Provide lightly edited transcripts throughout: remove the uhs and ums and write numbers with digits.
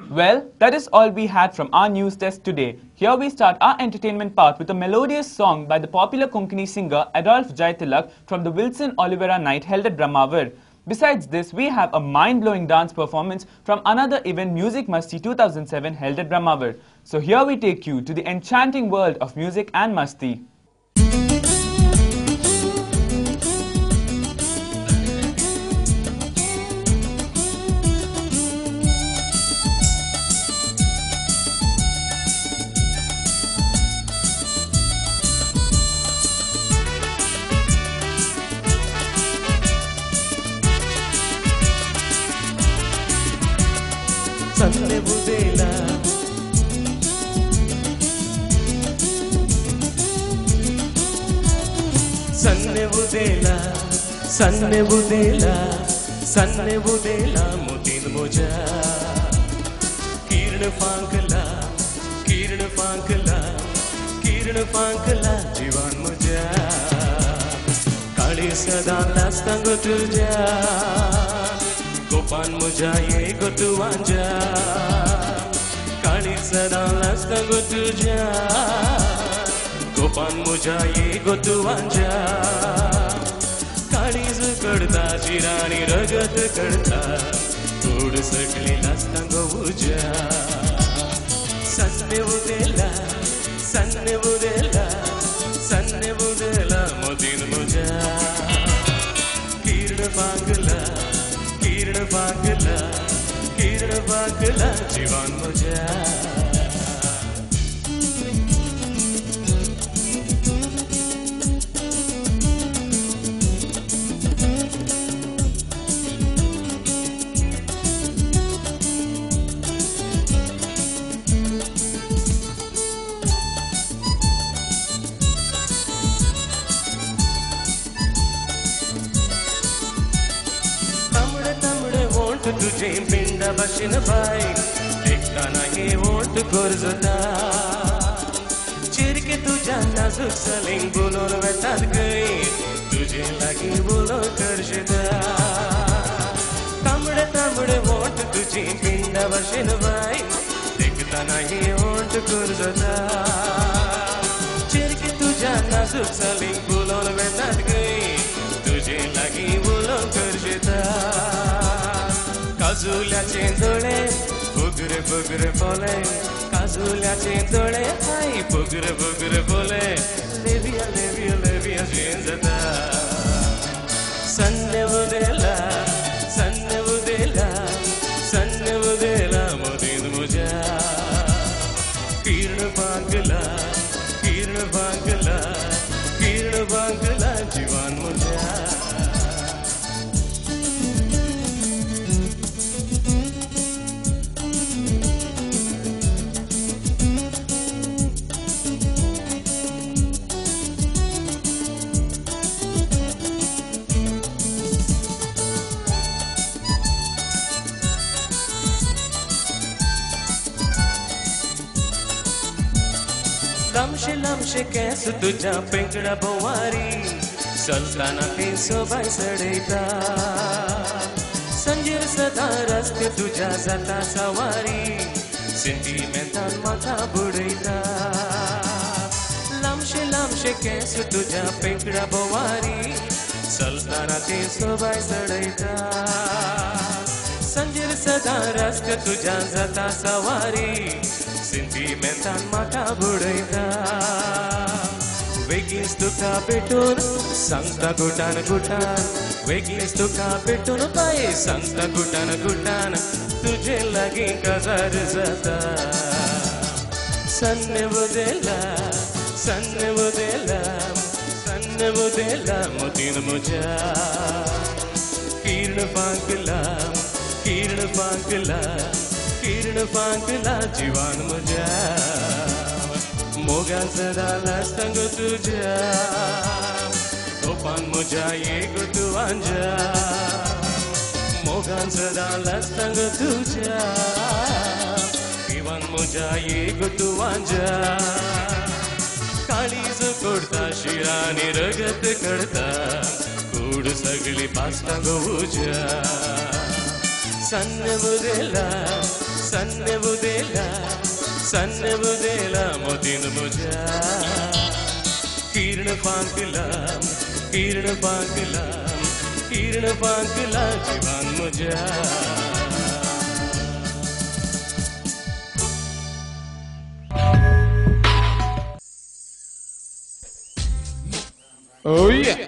Well, that is all we had from our news desk today. Here we start our entertainment part with a melodious song by the popular Konkani singer Adolphe Jaitilak from the Wilson Olivera night held at Brahmawar. Besides this, we have a mind-blowing dance performance from another event, Music Masti 2007, held at Brahmawar. So here we take you to the enchanting world of music and Masti. Sanne budela Sanne budela Sanne budela Sanne budela motin moja Kiran fankla Kiran fankla Kiran fankla jivan moja Kali sada lastang tuja Gopan muja ye gotu anja Kali sada lasta gotuja Gopan muja ye gotu anja Kali zu kadta chirani ragat kadta Thod sakli lasta govuja Sanne budela Sanne budela Sanne budela modin muja Kirna pangla Kiran Bagla, Jivan Moja. तुझे पिंडा बशन भाई देखता नहीं vote गुरजुता चिर के तुझा नाजुक selling बुलोन बैठात गई तुझे लगी बुलो करजुता तमड़े तमड़े वोट तुझे पिंडा बशन भाई देखता नहीं वोट गुरजुता चिर के तुझा नाजुक सलिंग बुलोन बैठात गई तुझे लगी Bulo करजुता Kazulia cendole, bugre bugre pole. Kazulia cendole, hai bugre bugre pole. Levia levia levia jenzata. Sanne budela, sanne budela, sanne budela modin muja. Kirna bangla, kirna bangla, kirna bangla jivan muja. Lamshe lamshe कैसे तुझा पिंगड़ा बोवारी सल्ताना के सोबाई सड़ेता संजीर सदा रस्ते तुझा जाता सवारी sentimental माथा बुड़ेता lamshe lamshe कैसे तुझा पिंगड़ा बोवारी सल्ताना के सोबाई सड़ेता संजीर सदा रस्ते तुझा जाता सवारी Sentimental mata budaita Vegis tu kapetun Santa gutan gutan Vegis tu kapetun Pai Santa gutan gutan Tujhe lagi kazar zata Sanne budela Sanne budela Sanne budela Mutin muja Kirna pangla Kirna pangla Kirna pangla jivan muja Mogan sada lastang tuja Gopan muja ye gotu anja Mogan sada lastang tuja Jivan muja ye gotu anja Kali zu kurta shirani ragat karta Kud sagli pastang uja Sanne budela सन्ने बुदेला मोतीन मुजा किरण पांकला जीवन मुजा Oh yeah.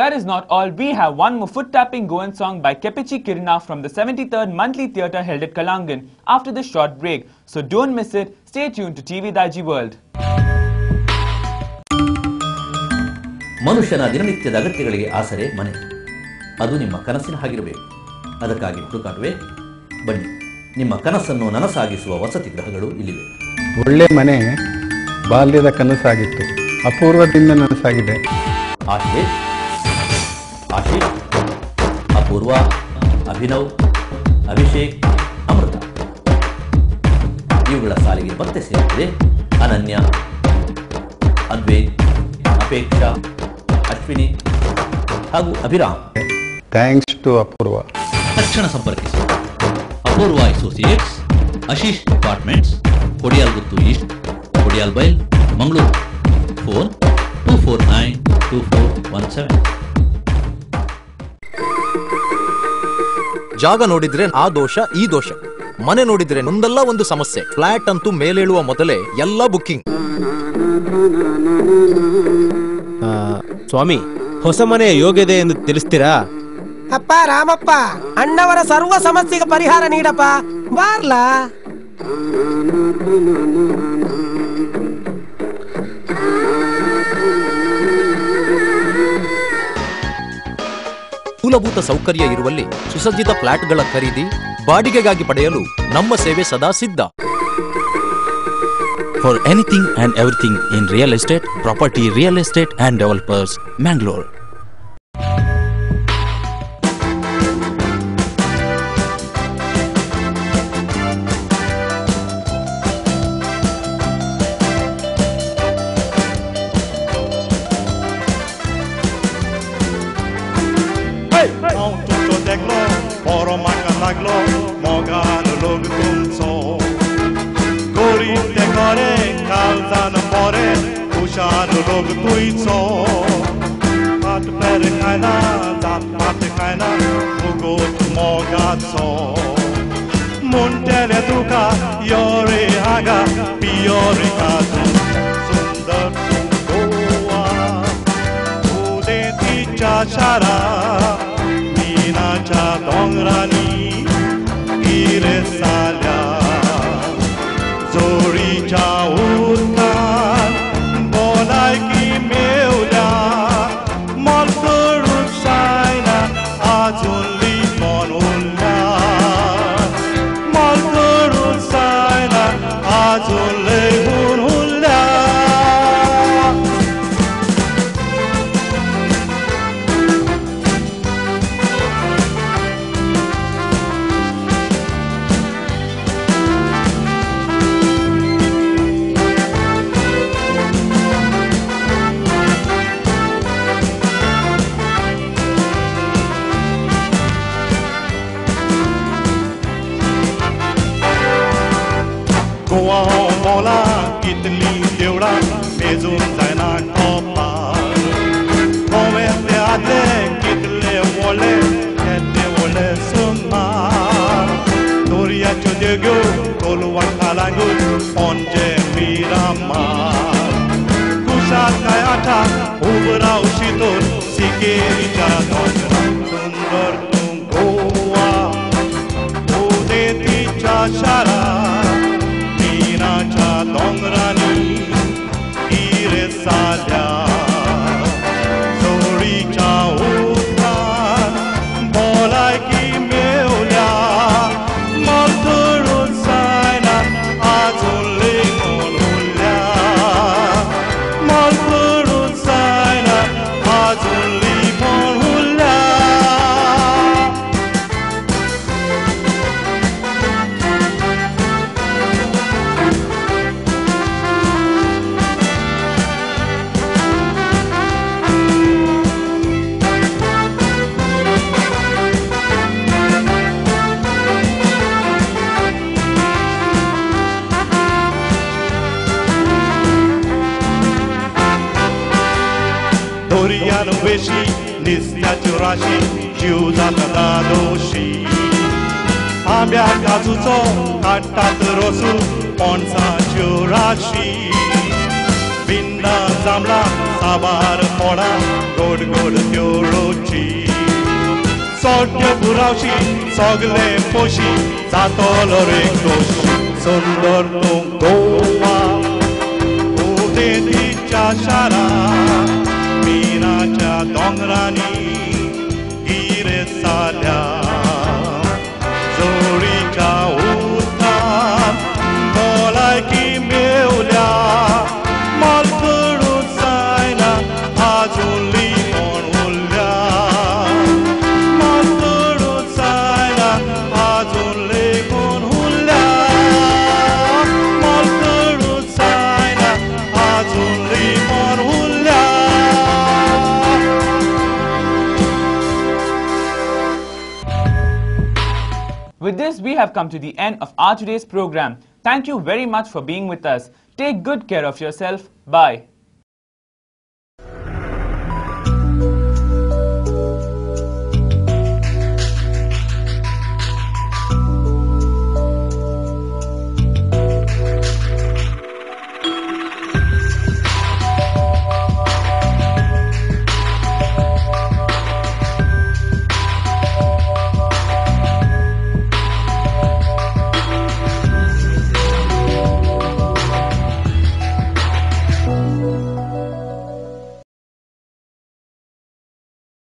That is not all. We have one more foot-tapping Goan song by Kepichi Kirina from the 73rd monthly theatre held at Kalangan after the short break. So don't miss it. Stay tuned to TV Daiji World. ಮನುಷ್ಯನ ದಿನನಿತ್ಯದ ಅಗತ್ಯಗಳಿಗೆ ಆಸರೆ ಮನೆ. ಅದು ನಿಮ್ಮ ಕನಸಿನ ಹಾಗಿರಬೇಕು. ಅದಕ್ಕಾಗಿ ಹುಡುಕಾಟವೇ? ಬನ್ನಿ, ನಿಮ್ಮ ಕನಸನ್ನು ನನಸಾಗಿಸುವ ವಸತಿ ಗೃಹಗಳು ಇಲ್ಲಿವೆ. ಒಳ್ಳೆ ಮನೆ ಬಾಲ್ಯದ ಕನಸಾಗಿತ್ತು, ಅಪೂರ್ವದಿಂದ ನನಸಾಗಿದೆ. ಆಶೀಶ್, ಅಪೂರ್ವ, ಅಭಿನವ್, ಅಭಿಷೇಕ್, ಅಮೃತ ಇವುಗಳ ಸಾಲಿಗೆ ಮತ್ತೆ ಸೇರಿದೆ ಅನನ್ಯ, ಅದ್ವೈತ್, ಅಪೇಕ್ಷಾ, ಅಶ್ವಿನಿ ಹಾಗೂ ಅಭಿರಾಮ್. Thanks to Apoorva. ತಕ್ಷಣ ಸಂಪರ್ಕಿಸಿ Apoorva associates, Ashish apartments, Kodialguttu east, Kodial Bail, Mangaluru. Phone 24924117. ಜಾಗ ನೋಡಿದ್ರೆ ಆ ದೋಷ ಈ ದೋಷ, ಮನೆ ನೋಡಿದ್ರೆ ಒಂದಲ್ಲ ಒಂದು ಸಮಸ್ಯೆ. ಫ್ಲಾಟ್ ಅಂತೂ ಮೇಲೇಳುವ ಮೊದಲೇ ಎಲ್ಲ ಬುಕ್ಕಿಂಗ್. ಸ್ವಾಮಿ, ಹೊಸ ಮನೆಯ ಯೋಗ್ಯತೆ ಎಂದು ತಿಳಿಸ್ತೀರಾ? ಅಪ್ಪ ರಾಮಪ್ಪ, ಅಣ್ಣವರ ಸರ್ವ ಸಮಸ್ಯೆಗೆ ಪರಿಹಾರ ನೀಡಪ್ಪ, ಬಾರ್ಲಾ. ಮೂಲಭೂತ ಸೌಕರ್ಯ ಇರುವಲ್ಲಿ ಸುಸಜ್ಜಿತ ಫ್ಲಾಟ್ಗಳ ಖರೀದಿ, ಬಾಡಿಗೆಗಾಗಿ ಪಡೆಯಲು ನಮ್ಮ ಸೇವೆ ಸದಾ ಸಿದ್ಧ. For anything and everything in real estate, property, real estate and developers, Mangalore. Muntele duca, iore haga, piore casu, sundar goa, ude ticha chara, mina cha dongrani, ire salya, zori cha uttan, bolai ki meulya, malkuru saina, ajunli monulya. Goa mola kitli deura mezun zaina topa Kome te ate kitle wole kete wole sunma Doria chodego toluwan kalangu onje mirama Kushat kayata ubra ushitor sikeri jadon sundar tum Goa ude ticha shara Cha dongrani ire salya zori cha uttan bolai ki meulya malturu saina ajunli monulya malturu saina ajunli monulya Doriano veshi, nisya churashi, jiuza tada doshi. Ambia kazuzo, katat rosu, ponsa churashi. Vinda zamla, sabar poda, god god tyorochi. Sotya buraushi, sogle poshi, zatolore doshi. Sundar tum Goa, ude ticha shara. Mina cha dongrani ire salya zori cha uttan bolai ki meulya malkuru saina ajunli monulya malkuru saina ajunli monulya malkuru saina ajunli monulya. With this, we have come to the end of our today's program. Thank you very much for being with us. Take good care of yourself. Bye.